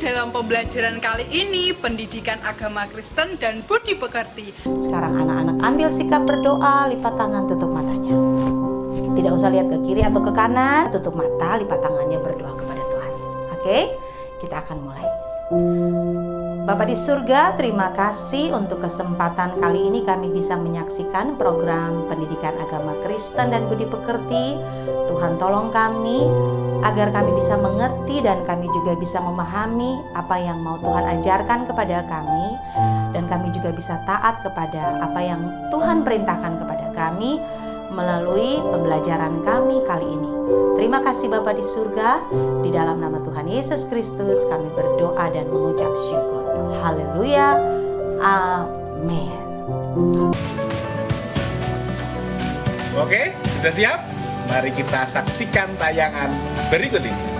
dalam pembelajaran kali ini, pendidikan agama Kristen dan budi pekerti. Sekarang anak-anak ambil sikap berdoa, lipat tangan, tutup matanya. Tidak usah lihat ke kiri atau ke kanan, tutup mata, lipat tangannya, berdoa kepada Tuhan. Oke, kita akan mulai. Bapa di surga, terima kasih untuk kesempatan kali ini kami bisa menyaksikan program pendidikan agama Kristen dan budi pekerti. Tuhan tolong kami agar kami bisa mengerti dan kami juga bisa memahami apa yang mau Tuhan ajarkan kepada kami, dan kami juga bisa taat kepada apa yang Tuhan perintahkan kepada kami melalui pembelajaran kami kali ini. Terima kasih Bapa di surga, di dalam nama Tuhan Yesus Kristus kami berdoa dan mengucap syukur. Haleluya, amin. Oke, sudah siap? Mari kita saksikan tayangan berikut ini.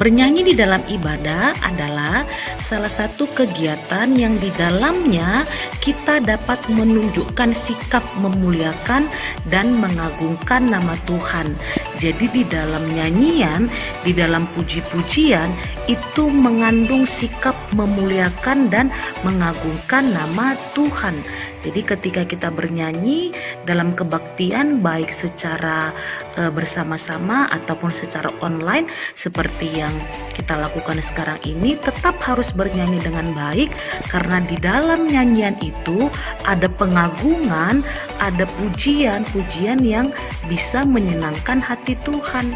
Bernyanyi di dalam ibadah adalah salah satu kegiatan yang di dalamnya kita dapat menunjukkan sikap memuliakan dan mengagungkan nama Tuhan. Jadi di dalam nyanyian, di dalam puji-pujian itu mengandung sikap memuliakan dan mengagungkan nama Tuhan. Jadi ketika kita bernyanyi dalam kebaktian baik secara bersama-sama ataupun secara online seperti yang kita lakukan sekarang ini, tetap harus bernyanyi dengan baik karena di dalam nyanyian itu ada pengagungan, ada pujian-pujian yang bisa menyenangkan hati Tuhan.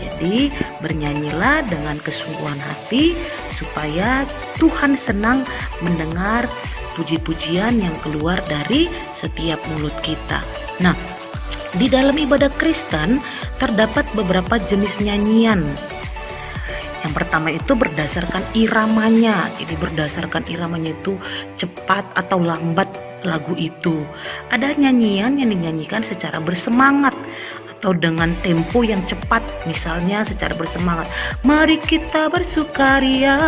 Jadi bernyanyilah dengan kesungguhan hati supaya Tuhan senang mendengar puji-pujian yang keluar dari setiap mulut kita. Nah, di dalam ibadah Kristen terdapat beberapa jenis nyanyian. Yang pertama itu berdasarkan iramanya. Jadi berdasarkan iramanya itu cepat atau lambat lagu itu. Ada nyanyian yang dinyanyikan secara bersemangat atau dengan tempo yang cepat, misalnya secara bersemangat, mari kita bersukaria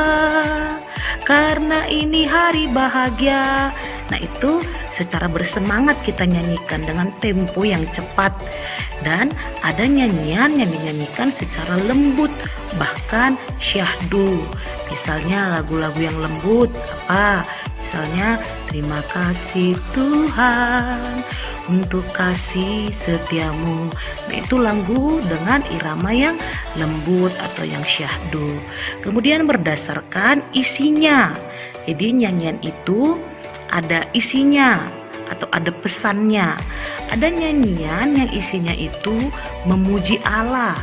karena ini hari bahagia. Nah itu secara bersemangat kita nyanyikan dengan tempo yang cepat. Dan ada nyanyian yang dinyanyikan secara lembut, bahkan syahdu. Misalnya lagu-lagu yang lembut apa? Misalnya terima kasih Tuhan untuk kasih setiamu. Nah itu lagu dengan irama yang lembut atau yang syahdu. Kemudian berdasarkan isinya. Jadi nyanyian itu ada isinya atau ada pesannya. Ada nyanyian yang isinya itu memuji Allah.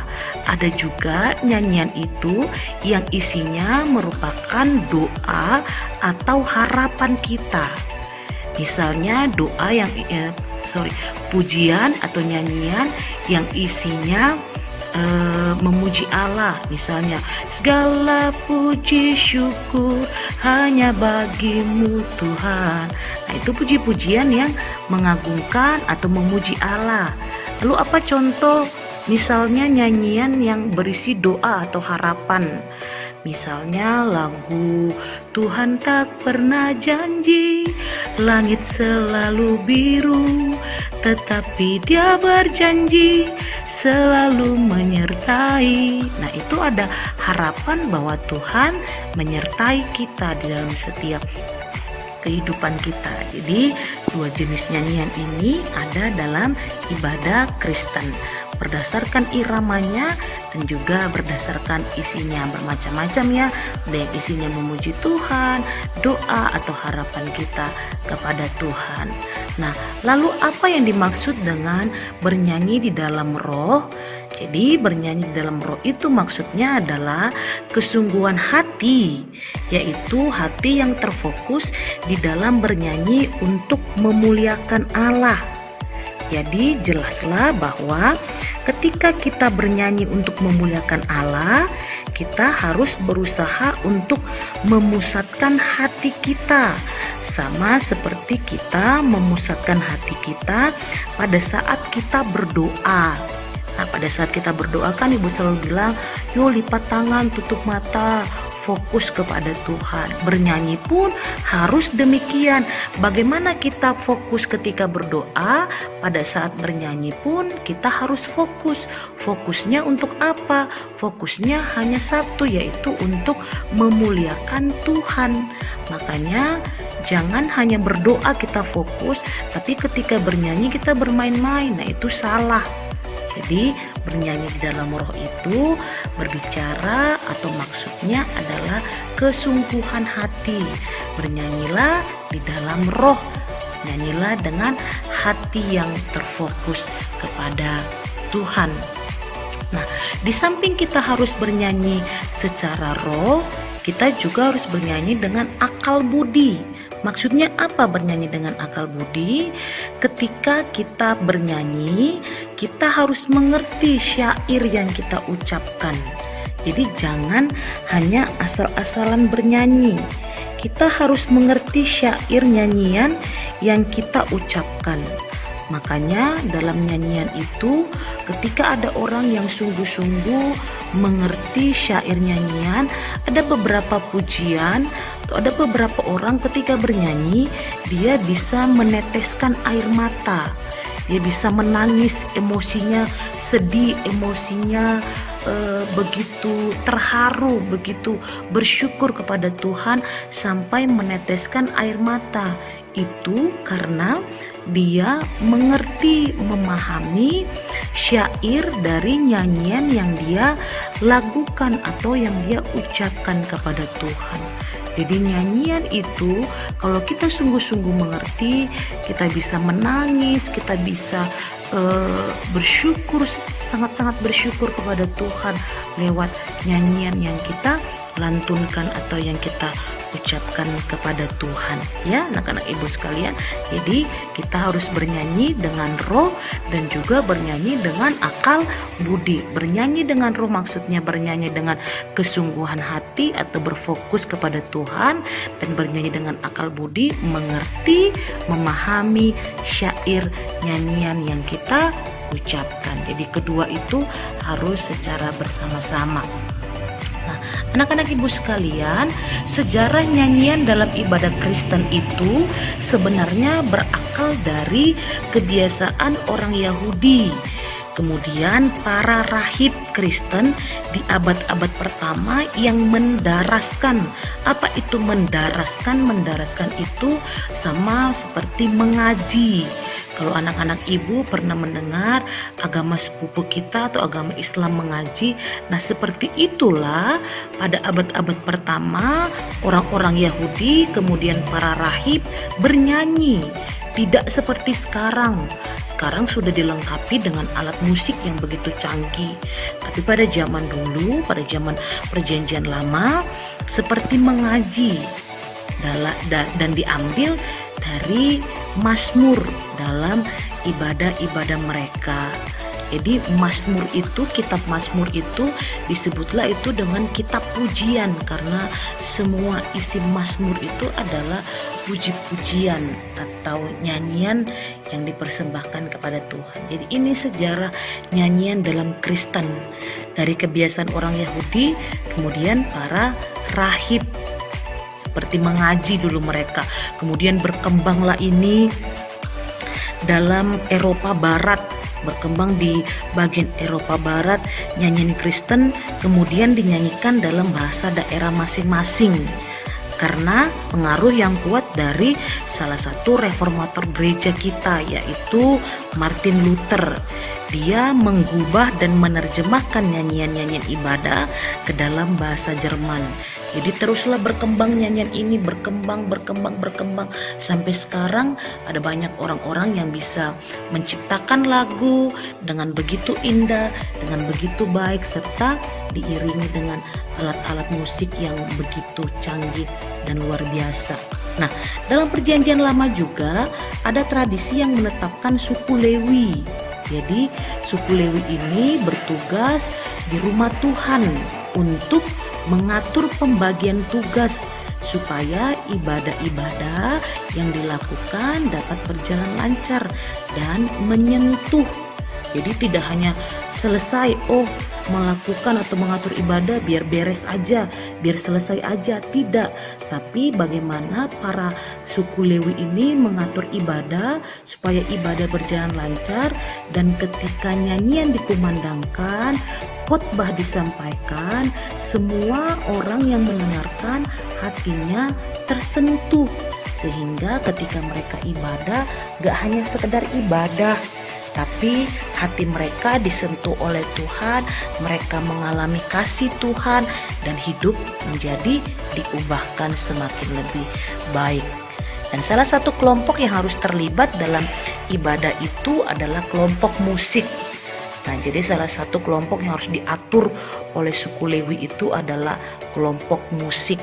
Ada juga nyanyian itu yang isinya merupakan doa atau harapan kita. Misalnya doa yang pujian atau nyanyian yang isinya memuji Allah, misalnya segala puji syukur hanya bagimu Tuhan. Nah itu puji-pujian yang mengagungkan atau memuji Allah. Lalu apa contoh misalnya nyanyian yang berisi doa atau harapan? Misalnya lagu Tuhan tak pernah janji langit selalu biru, tetapi Dia berjanji selalu menyertai. Nah itu ada harapan bahwa Tuhan menyertai kita di dalam setiap kehidupan kita. Jadi dua jenis nyanyian ini ada dalam ibadah Kristen, berdasarkan iramanya dan juga berdasarkan isinya, bermacam-macam ya. Ada yang isinya memuji Tuhan, doa atau harapan kita kepada Tuhan. Nah, lalu apa yang dimaksud dengan bernyanyi di dalam roh? Jadi bernyanyi di dalam roh itu maksudnya adalah kesungguhan hati, yaitu hati yang terfokus di dalam bernyanyi untuk memuliakan Allah. Jadi jelaslah bahwa ketika kita bernyanyi untuk memuliakan Allah, kita harus berusaha untuk memusatkan hati kita, sama seperti kita memusatkan hati kita pada saat kita berdoa. Nah pada saat kita berdoa kan ibu selalu bilang, yuk lipat tangan, tutup mata, fokus kepada Tuhan. Bernyanyi pun harus demikian. Bagaimana kita fokus ketika berdoa, pada saat bernyanyi pun kita harus fokus. Fokusnya untuk apa? Fokusnya hanya satu, yaitu untuk memuliakan Tuhan. Makanya jangan hanya berdoa kita fokus, tapi ketika bernyanyi kita bermain-main. Nah, itu salah. Jadi bernyanyi di dalam roh itu berbicara atau maksudnya adalah kesungguhan hati. Bernyanyilah di dalam roh, nyanyilah dengan hati yang terfokus kepada Tuhan. Nah, di samping kita harus bernyanyi secara roh, kita juga harus bernyanyi dengan akal budi. Maksudnya apa bernyanyi dengan akal budi? Ketika kita bernyanyi, kita harus mengerti syair yang kita ucapkan. Jadi jangan hanya asal-asalan bernyanyi. Kita harus mengerti syair nyanyian yang kita ucapkan. Makanya dalam nyanyian itu, ketika ada orang yang sungguh-sungguh mengerti syair nyanyian, ada beberapa pujian atau ada beberapa orang ketika bernyanyi, dia bisa meneteskan air mata, dia bisa menangis, emosinya sedih, emosinya begitu terharu, begitu bersyukur kepada Tuhan sampai meneteskan air mata. Itu karena dia mengerti, memahami syair dari nyanyian yang dia lakukan atau yang dia ucapkan kepada Tuhan. Jadi nyanyian itu kalau kita sungguh-sungguh mengerti, kita bisa menangis, kita bisa bersyukur, sangat-sangat bersyukur kepada Tuhan lewat nyanyian yang kita lantunkan atau yang kita ucapkan kepada Tuhan, ya anak-anak ibu sekalian. Jadi kita harus bernyanyi dengan roh dan juga bernyanyi dengan akal budi. Bernyanyi dengan roh maksudnya bernyanyi dengan kesungguhan hati atau berfokus kepada Tuhan, dan bernyanyi dengan akal budi mengerti, memahami syair nyanyian yang kita ucapkan. Jadi kedua itu harus secara bersama-sama. Anak-anak ibu sekalian, sejarah nyanyian dalam ibadah Kristen itu sebenarnya berakal dari kebiasaan orang Yahudi. Kemudian para rahib Kristen di abad-abad pertama yang mendaraskan. Apa itu mendaraskan? Mendaraskan itu sama seperti mengaji. Kalau anak-anak ibu pernah mendengar agama sepupu kita atau agama Islam mengaji, nah seperti itulah pada abad-abad pertama orang-orang Yahudi kemudian para rahib bernyanyi. Tidak seperti sekarang. Sekarang sudah dilengkapi dengan alat musik yang begitu canggih. Tapi pada zaman dulu, pada zaman perjanjian lama, seperti mengaji dan diambil dari Mazmur dalam ibadah-ibadah mereka. Jadi Mazmur itu, kitab Mazmur itu disebutlah itu dengan kitab pujian, karena semua isi Mazmur itu adalah puji-pujian atau nyanyian yang dipersembahkan kepada Tuhan. Jadi ini sejarah nyanyian dalam Kristen, dari kebiasaan orang Yahudi, kemudian para rahib seperti mengaji dulu mereka, kemudian berkembanglah ini dalam Eropa Barat, berkembang di bagian Eropa Barat nyanyian Kristen, kemudian dinyanyikan dalam bahasa daerah masing-masing karena pengaruh yang kuat dari salah satu reformator gereja kita, yaitu Martin Luther. Dia menggubah dan menerjemahkan nyanyian-nyanyian ibadah ke dalam bahasa Jerman. Jadi teruslah berkembang nyanyian ini, berkembang sampai sekarang ada banyak orang-orang yang bisa menciptakan lagu dengan begitu indah, dengan begitu baik, serta diiringi dengan alat-alat musik yang begitu canggih dan luar biasa. Nah, dalam perjanjian lama juga ada tradisi yang menetapkan suku Lewi. Jadi suku Lewi ini bertugas di rumah Tuhan untuk mengatur pembagian tugas supaya ibadah-ibadah yang dilakukan dapat berjalan lancar dan menyentuh Jadi tidak hanya selesai melakukan atau mengatur ibadah biar beres aja, biar selesai aja, tidak. Tapi bagaimana para suku Lewi ini mengatur ibadah supaya ibadah berjalan lancar, dan ketika nyanyian dikumandangkan, khotbah disampaikan, semua orang yang mendengarkan hatinya tersentuh, sehingga ketika mereka ibadah gak hanya sekedar ibadah, tapi hati mereka disentuh oleh Tuhan, mereka mengalami kasih Tuhan, dan hidup menjadi diubahkan semakin lebih baik. Dan salah satu kelompok yang harus terlibat dalam ibadah itu adalah kelompok musik. Nah, jadi salah satu kelompok yang harus diatur oleh suku Lewi itu adalah kelompok musik.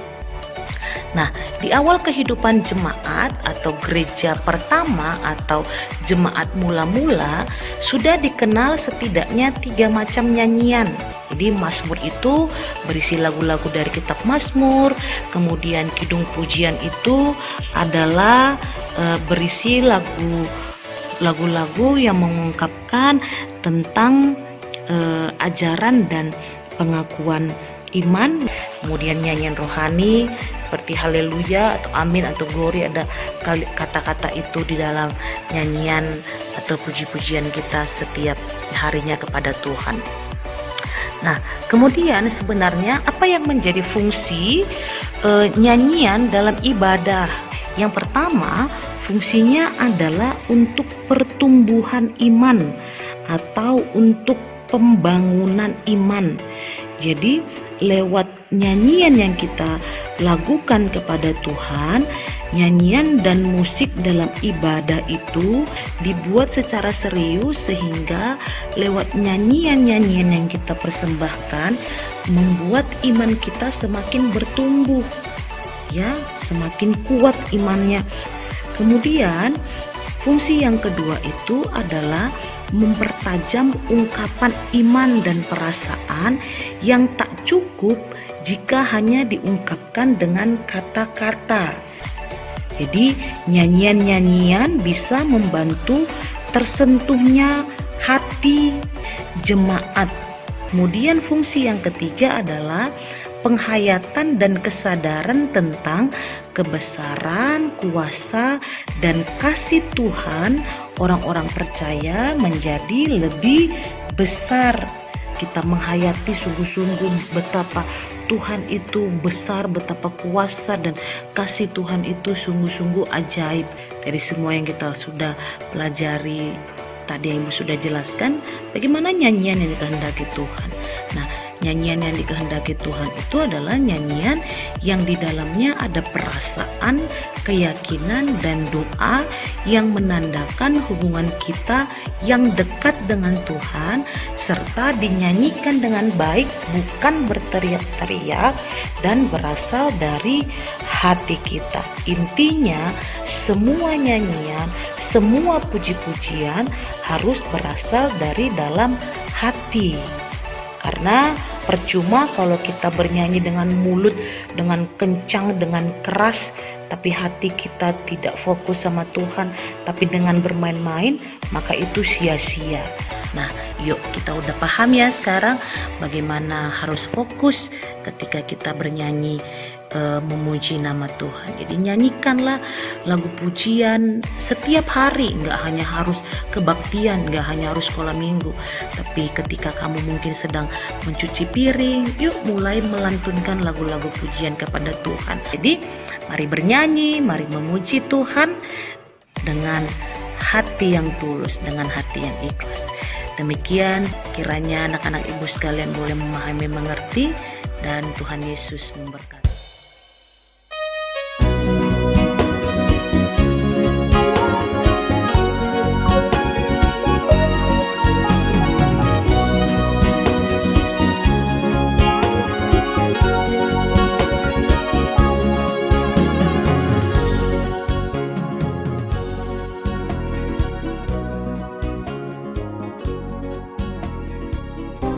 Nah, di awal kehidupan jemaat atau gereja pertama atau jemaat mula-mula sudah dikenal setidaknya 3 macam nyanyian. Jadi Mazmur itu berisi lagu-lagu dari kitab Mazmur, kemudian kidung pujian itu adalah berisi lagu-lagu yang mengungkapkan tentang ajaran dan pengakuan iman. Kemudian nyanyian rohani seperti haleluya atau amin atau glory, ada kata-kata itu di dalam nyanyian atau puji-pujian kita setiap harinya kepada Tuhan. Nah, kemudian sebenarnya apa yang menjadi fungsi nyanyian dalam ibadah? Yang pertama, fungsinya adalah untuk pertumbuhan iman atau untuk pembangunan iman. Jadi lewat nyanyian yang kita lakukan kepada Tuhan, nyanyian dan musik dalam ibadah itu dibuat secara serius, sehingga lewat nyanyian-nyanyian yang kita persembahkan membuat iman kita semakin bertumbuh, ya, semakin kuat imannya. Kemudian fungsi yang kedua itu adalah mempertajam ungkapan iman dan perasaan yang tak cukup jika hanya diungkapkan dengan kata-kata. Jadi nyanyian-nyanyian bisa membantu tersentuhnya hati jemaat. Kemudian fungsi yang ketiga adalah penghayatan dan kesadaran tentang kebesaran, kuasa, dan kasih Tuhan orang-orang percaya menjadi lebih besar. Kita menghayati sungguh-sungguh betapa Tuhan itu besar, betapa kuasa dan kasih Tuhan itu sungguh-sungguh ajaib. Dari semua yang kita sudah pelajari tadi yang Ibu sudah jelaskan, bagaimana nyanyian yang dikehendaki Tuhan. Nah, nyanyian yang dikehendaki Tuhan itu adalah nyanyian yang di dalamnya ada perasaan, keyakinan, dan doa yang menandakan hubungan kita yang dekat dengan Tuhan, serta dinyanyikan dengan baik, bukan berteriak-teriak dan berasal dari hati kita. Intinya, semua nyanyian, semua puji-pujian harus berasal dari dalam hati. Karena percuma kalau kita bernyanyi dengan mulut, dengan kencang, dengan keras, tapi hati kita tidak fokus sama Tuhan, tapi dengan bermain-main, maka itu sia-sia. Nah, yuk kita udah paham ya sekarang bagaimana harus fokus ketika kita bernyanyi memuji nama Tuhan. Jadi nyanyikanlah lagu pujian setiap hari, nggak hanya harus kebaktian, nggak hanya harus sekolah minggu, tapi ketika kamu mungkin sedang mencuci piring, yuk mulai melantunkan lagu-lagu pujian kepada Tuhan. Jadi mari bernyanyi, mari memuji Tuhan dengan hati yang tulus, dengan hati yang ikhlas. Demikian kiranya anak-anak Ibu sekalian boleh memahami, mengerti, dan Tuhan Yesus memberkati.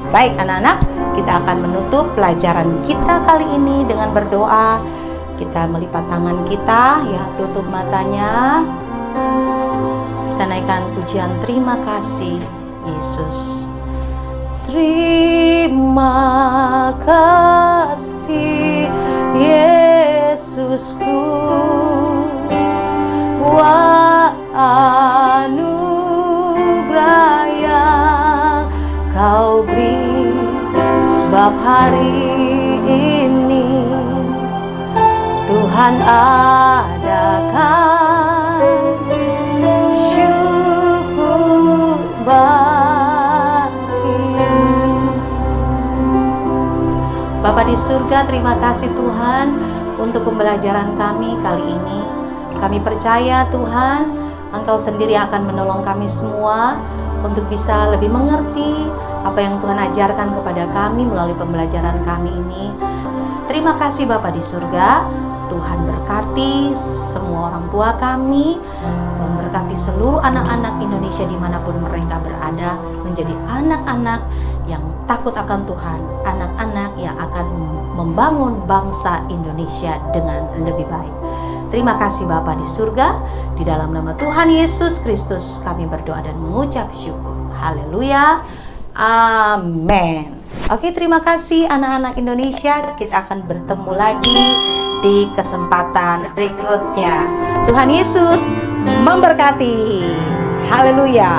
Baik anak-anak, kita akan menutup pelajaran kita kali ini dengan berdoa. Kita melipat tangan kita, ya, tutup matanya. Kita naikkan pujian terima kasih, Yesus. Terima kasih Yesusku, wah anugerah yang Kau beri, sebab hari ini Tuhan adakan syukur bagimu. Bapa di surga, terima kasih Tuhan untuk pembelajaran kami kali ini. Kami percaya Tuhan, Engkau sendiri akan menolong kami semua untuk bisa lebih mengerti apa yang Tuhan ajarkan kepada kami melalui pembelajaran kami ini. Terima kasih Bapa di surga. Tuhan berkati semua orang tua kami, Tuhan berkati seluruh anak-anak Indonesia dimanapun mereka berada, menjadi anak-anak yang takut akan Tuhan, anak-anak yang akan membangun bangsa Indonesia dengan lebih baik. Terima kasih Bapa di surga, di dalam nama Tuhan Yesus Kristus kami berdoa dan mengucap syukur. Haleluya, amin. Oke, terima kasih anak-anak Indonesia. Kita akan bertemu lagi di kesempatan berikutnya. Tuhan Yesus memberkati. Haleluya.